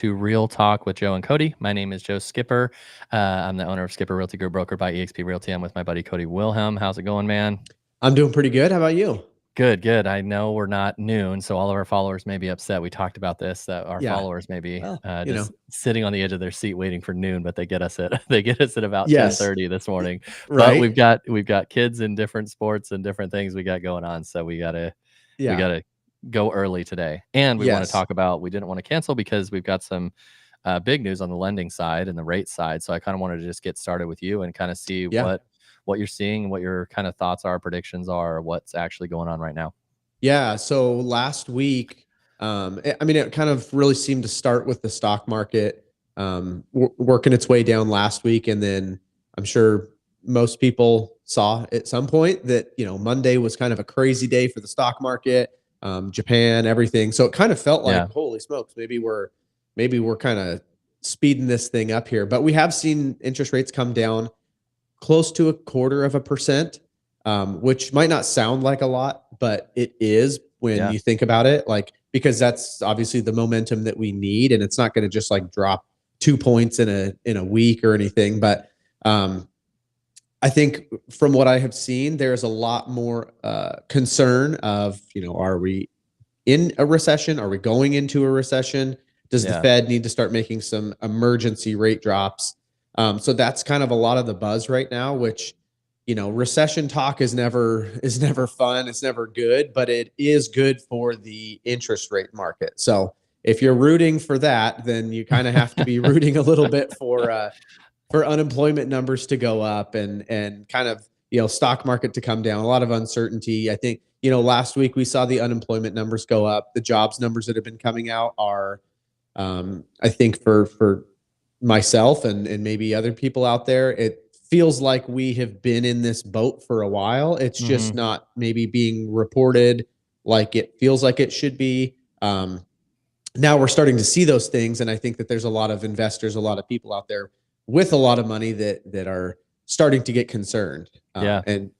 to Real Talk with Joe and Cody. My name is Joe Skipper. I'm the owner of Skipper Realty Group, brokered by eXp Realty. I'm with my buddy Cody Wilhelm. How's it going, man? I'm doing pretty good. How about you? Good, good. I know we're not noon, so all of our followers may be upset. We talked about this, that our Yeah. followers may be Well, just sitting on the edge of their seat waiting for noon, but they get us at they get us at about yes, 10:30 this morning. But right. we've got kids in different sports and different things we got going on, so we Yeah. gotta go early today. And we want to Yes. talk about, we didn't want to cancel because we've got some big news on the lending side and the rate side. So I kind of wanted to just get started with you and kind of see Yeah. what you're seeing, what your kind of thoughts are, predictions are, what's actually going on right now. Yeah. So last week, it kind of really seemed to start with the stock market working its way down last week, and then I'm sure most people saw at some point that Monday was kind of a crazy day for the stock market, Japan, everything. So it kind of felt like, Yeah. holy smokes, maybe we're kind of speeding this thing up here. But we have seen interest rates come down close to 0.25%, which might not sound like a lot, but it is when Yeah. you think about it, like, because that's obviously the momentum that we need, and it's not going to just like drop 2 points in a week or anything. But I think from what I have seen, there's a lot more concern of, are we in a recession? Are we going into a recession? Does the Fed need to start making some emergency rate drops? So that's kind of a lot of the buzz right now, which, recession talk is never fun. It's never good, but it is good for the interest rate market. So if you're rooting for that, then you kind of have to be rooting a little bit for unemployment numbers to go up and kind of, stock market to come down. A lot of uncertainty. I think, last week we saw the unemployment numbers go up. The jobs numbers that have been coming out are, I think for myself and maybe other people out there, it feels like we have been in this boat for a while. It's just not maybe being reported like it feels like it should be. Now we're starting to see those things, and I think that there's a lot of investors, a lot of people out there with a lot of money that are starting to get concerned. And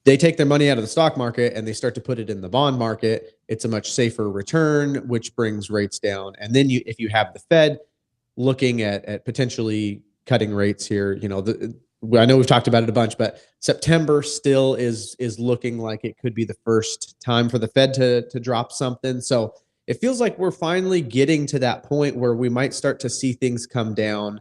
they take their money out of the stock market and they start to put it in the bond market. It's a much safer return, which brings rates down. And then if you have the Fed looking at potentially cutting rates here, I know we've talked about it a bunch, but September still is looking like it could be the first time for the Fed to drop something. So it feels like we're finally getting to that point where we might start to see things come down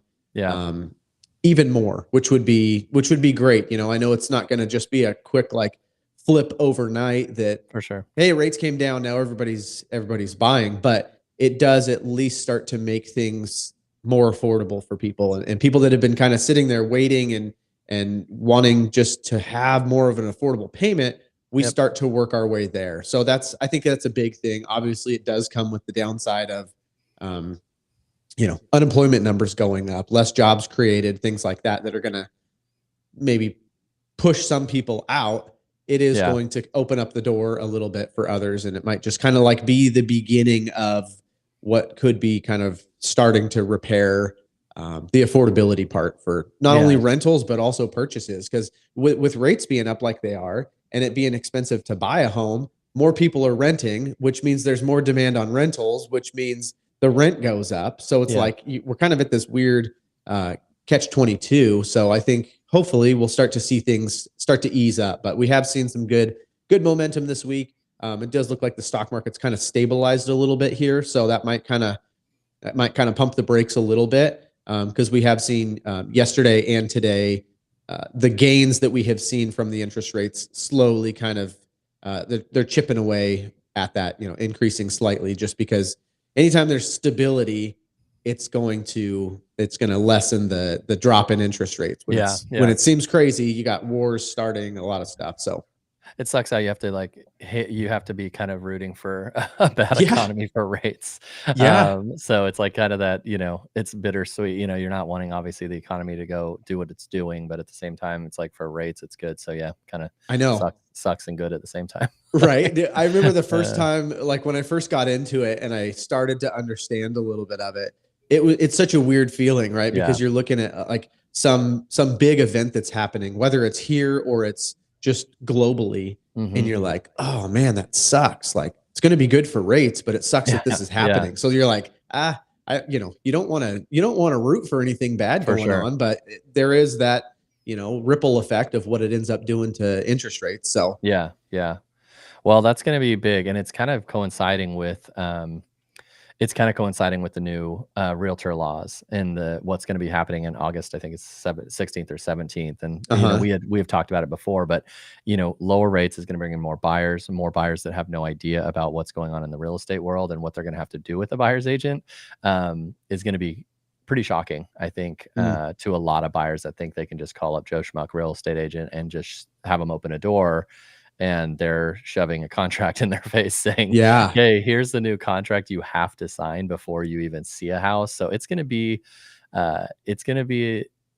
even more, which would be great. I know it's not going to just be a quick like flip overnight that, For sure. hey, rates came down, now everybody's buying, but it does at least start to make things more affordable for people and people that have been kind of sitting there waiting and wanting just to have more of an affordable payment. We start to work our way there. So I think that's a big thing. Obviously it does come with the downside of, unemployment numbers going up, less jobs created, things like that are going to maybe push some people out. It is going to open up the door a little bit for others. And it might just kind of like be the beginning of what could be kind of starting to repair the affordability part for not only rentals, but also purchases. Because with rates being up like they are and it being expensive to buy a home, more people are renting, which means there's more demand on rentals, which means the rent goes up. So it's like we're kind of at this weird catch-22. So I think hopefully we'll start to see things start to ease up. But we have seen some good momentum this week. It does look like the stock market's kind of stabilized a little bit here. So that might kind of pump the brakes a little bit because we have seen yesterday and today the gains that we have seen from the interest rates slowly kind of they're chipping away at that, increasing slightly, just because anytime there's stability, it's going to lessen the drop in interest rates. When it seems crazy, you got wars starting, a lot of stuff. So it sucks how you have to be kind of rooting for a bad economy for rates. So it's like kind of that, it's bittersweet. You're not wanting obviously the economy to go do what it's doing, but at the same time, it's like for rates, it's good. So kind of I know sucks and good at the same time. Right. I remember the first time, like when I first got into it and I started to understand a little bit of it, it's such a weird feeling, right? Because you're looking at like some big event that's happening, whether it's here or it's just globally. And you're like, oh man, that sucks. Like it's going to be good for rates, but it sucks that this is happening. So you're like, you don't want to root for anything bad For going sure. on, but there is that, ripple effect of what it ends up doing to interest rates. So, Yeah, yeah. Well, that's gonna be big, and it's kinda coinciding with the new, realtor laws and what's gonna be happening in August. I think it's 16th or 17th, and, uh-huh. we have talked about it before, but, lower rates is gonna bring in more buyers that have no idea about what's going on in the real estate world and what they're gonna have to do with a buyer's agent, is gonna be pretty shocking, I think, Mm. to a lot of buyers that think they can just call up Joe Schmuck real estate agent and just have them open a door, and they're shoving a contract in their face saying, Yeah. "Hey, here's the new contract you have to sign before you even see a house." So it's gonna be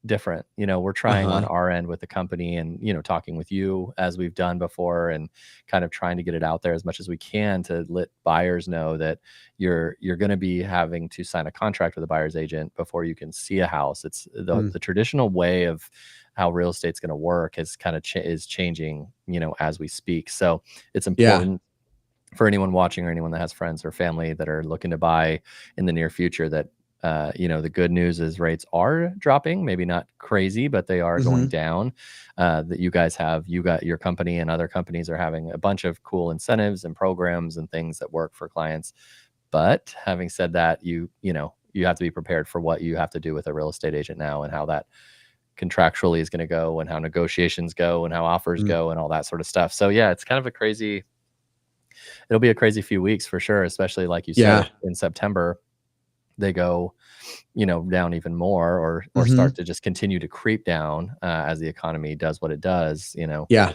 different. We're trying on Uh-huh. our end with the company and, talking with you as we've done before and kind of trying to get it out there as much as we can to let buyers know that you're gonna be having to sign a contract with a buyer's agent before you can see a house. It's Mm. the traditional way of how real estate's going to work is kind of is changing, as we speak. So it's Yeah. important for anyone watching or anyone that has friends or family that are looking to buy in the near future that the good news is rates are dropping, maybe not crazy, but they are going Mhm. down. That you got your company and other companies are having a bunch of cool incentives and programs and things that work for clients. But having said that, you have to be prepared for what you have to do with a real estate agent now and how that contractually is going to go and how negotiations go and how offers Mm. go and all that sort of stuff. So yeah, it's kind of it'll be a crazy few weeks for sure, especially like you said, Yeah. if in September they go, down even more or start Mhm. to just continue to creep down as the economy does what it does, Yeah.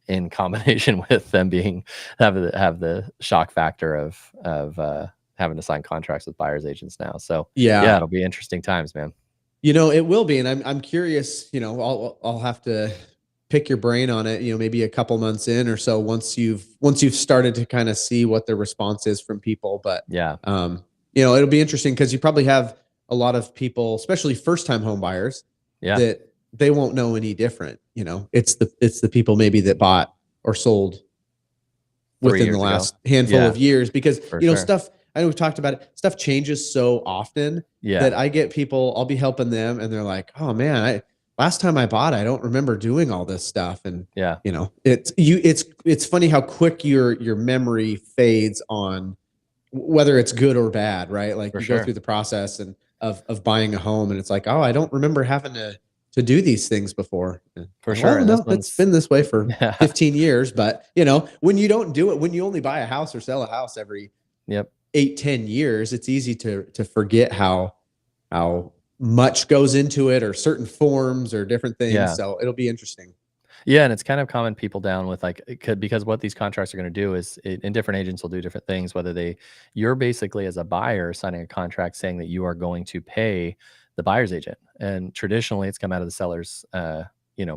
in combination with them have the shock factor of having to sign contracts with buyers agents now. So yeah, Yeah. it'll be interesting times, man. It will be, and I'm curious. I'll have to pick your brain on it. Maybe a couple months in or so, once you've started to kind of see what the response is from people. But Yeah. um, it'll be interesting because you probably have a lot of people, especially first time home buyers, Yeah. that they won't know any different. It's the people maybe that bought or sold 3 within the years ago. last handful Yeah, of years because for sure. stuff, I know we've talked about it, stuff changes so often that Yeah. I get people, I'll be helping them and they're like, oh man, I last time I bought, I don't remember doing all this stuff. And Yeah, it's funny how quick your memory fades on whether it's good or bad, right? Like for you go sure. through the process and of buying a home and it's like, oh, I don't remember having to do these things before. And For like, sure, well, and this no, it's one's been this way for yeah. 15 years. But when you don't do it, when you only buy a house or sell a house every Yep. 8, 10 years, it's easy to forget how much goes into it or certain forms or different things. Yeah. So it'll be interesting. Yeah, and it's kind of calming people down with, like, it could because what these contracts are gonna do is and different agents will do different things, whether you're basically, as a buyer, signing a contract saying that you are going to pay the buyer's agent, and traditionally, it's come out of the seller's,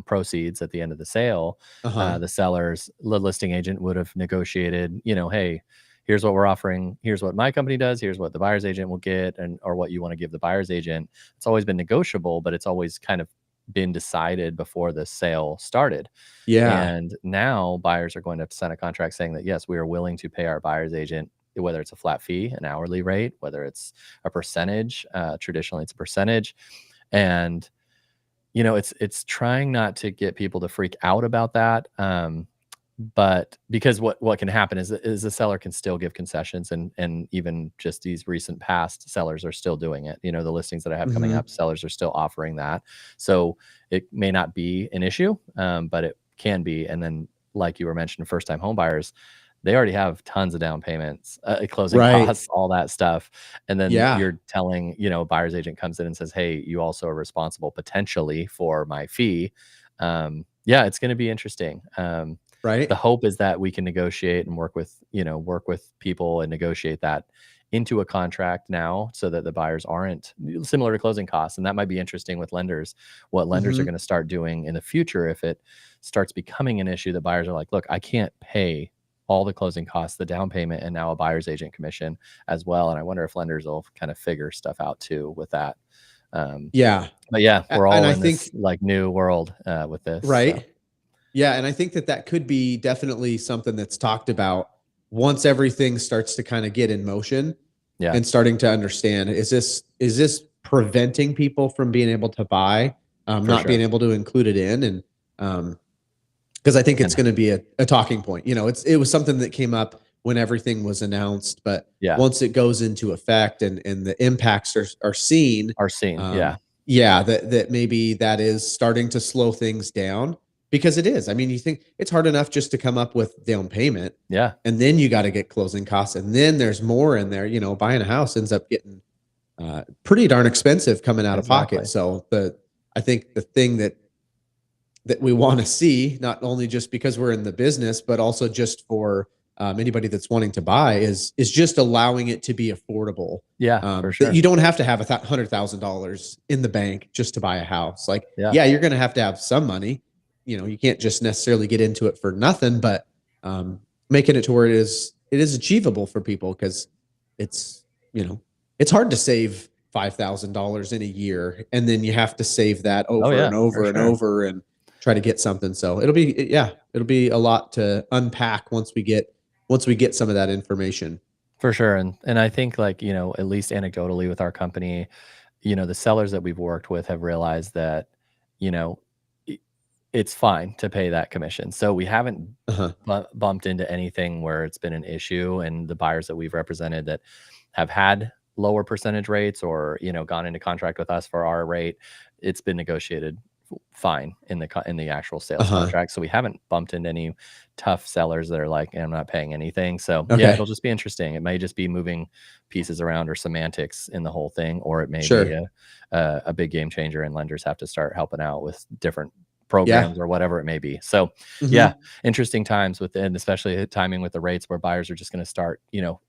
proceeds at the end of the sale. Uh-huh. The listing agent would have negotiated, "Hey, here's what we're offering. Here's what my company does. Here's what the buyer's agent will get, and or what you wanna give the buyer's agent." It's always been negotiable, but it's always kind of been decided before the sale started. Yeah. And now buyers are going to sign a contract saying that, yes, we are willing to pay our buyer's agent, whether it's a flat fee, an hourly rate, whether it's a percentage. Traditionally, it's a percentage. And it's trying not to get people to freak out about that. But because what can happen is the seller can still give concessions, and even just these recent past sellers are still doing it. The listings that I have coming Hmm. up, sellers are still offering that. So it may not be an issue, but it can be. And then, like you were mentioning, first time home buyers, they already have tons of down payments, closing Right. costs, all that stuff. And then Yeah. you're telling, a buyer's agent comes in and says, "Hey, you also are responsible potentially for my fee." Yeah, it's going to be interesting. The Right. hope is that we can negotiate and work with people and negotiate that into a contract now so that the buyers aren't similar to closing costs. And that might be interesting with lenders, what lenders are Hmm. going to start doing in the future if it starts becoming an issue that buyers are like, look, I can't pay all the closing costs, the down payment, and now a buyer's agent commission as well. And I wonder if lenders will kind of figure stuff out too with that. Um, Yeah. but yeah, we're And all I in this think, like new world with this. So right. Yeah, and I think that could be definitely something that's talked about once everything starts to kind of get in motion. Yeah, and starting to understand, is this preventing people from being able to buy, for not being sure. able to include it in, and because I think it's And going to be a talking point. It was something that came up when everything was announced, but yeah, once it goes into effect and the impacts are seen, our scene. um, Yeah, yeah, that maybe that is starting to slow things down, because it is. I mean, you think it's hard enough just to come up with down payment, yeah, and then you got to get closing costs, and then there's more in there. Buying a house ends up getting pretty darn expensive coming out of pocket. exactly. So I think the thing that we want to see, not only just because we're in the business, but also just for anybody that's wanting to buy, is just allowing it to be affordable. Yeah, for That sure. you don't have to have $100,000 in the bank just to buy a house. Like, Yeah, yeah, you're going to have some money. You can't just necessarily get into it for nothing, but making it to where it is achievable for people, because it's you know it's hard to save $5,000 in a year, and then you have to save that oh over yeah, and for over and sure. over, and try to get something. So it'll be a lot to unpack once we get some of that information. For sure, and I think, like, at least anecdotally with our company, the sellers that we've worked with have realized that, you know, I it's fine to pay that commission. So we haven't Uh-huh. bumped into anything where it's been an issue, and the buyers that we've represented that have had lower percentage rates or, gone into contract with us for our rate, it's been negotiated fine in the actual sales Uh-huh. contract. So we haven't bumped into any tough sellers that are like, I'm not paying anything. So yeah, it'll Okay. just be interesting. It may just be moving pieces around or semantics in the whole thing, or it may be Sure. a big game changer, and lenders have to start helping out with different Yeah. programs or whatever it may be. So yeah, Mhm. interesting times within, especially the timing with the rates where buyers are just going to start,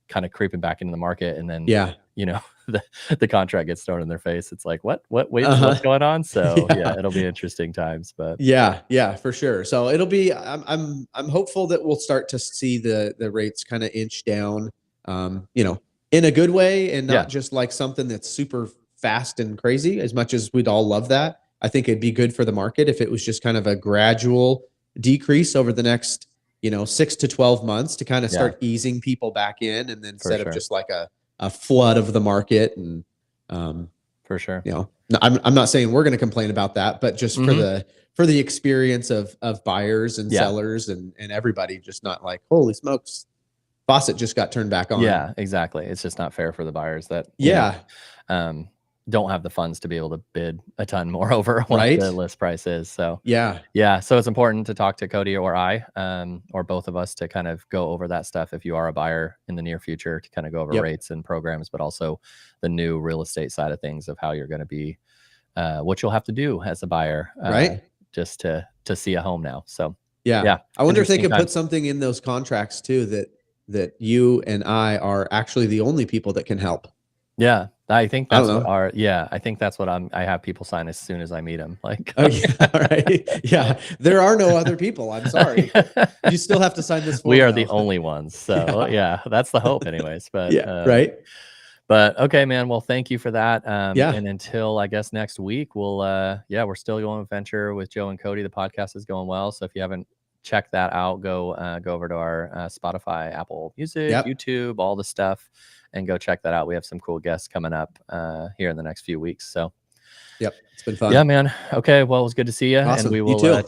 kind of creeping back into the market, and then, Yeah. you know, the the contract gets thrown in their face. It's like, wait, Uh-huh. what's going on? So yeah, Yeah. it'll be interesting times, but Yeah, yeah, for sure. So it'll be. I'm hopeful that we'll start to see the rates kind of inch down, in a good way, and yeah, not just like something that's super fast and crazy. As much as we'd all love that, I think it'd be good for the market if it was just kind of a gradual decrease over the next 6 to 12 months, to kind of yeah, start easing people back in, and then for instead of sure, just like a flood of the market. And um, for sure. I'm not saying we're going to complain about that, but just for Hmm. the experience of buyers and Yeah, sellers and everybody, just not like, holy smokes, faucet just got turned back on. yeah, exactly. It's just not fair for the buyers that, Yeah. um, don't have the funds to be able to bid a ton more over what the Right. list price is. So Yeah. yeah, so it's important to talk to Cody or I, or both of us, to kind of go over that stuff if you are a buyer in the near future, to kind of go over Yep. rates and programs, but also the new real estate side of things of how you're going to be, what you'll have to do as a buyer, Right. just to see a home now. So Yeah. yeah, I wonder if they interesting could put times. something in those contracts too, that you and I are actually the only people that can help. Yeah, I think I don't that's what know. our yeah, I think that's what I have people sign as soon as I meet them. Like, Oh yeah. All right. Yeah. There are no other people. I'm sorry. You still have to sign this we form are the though. only ones. So Yeah. yeah, that's the hope, anyways. Yeah. Right. But okay, man. Well, thank you for that. Yeah. And until I guess next week, yeah, we're still going venture with Joe and Cody. The podcast is going well. So if you haven't checked that out, go over to our Spotify, Apple Music, Yep. YouTube, all the stuff, and go check that out. We have some cool guests coming up here in the next few weeks. So Yep. It's been yeah, fun. man. Okay. Well, it was good to see you, and Awesome. we You will too. chat.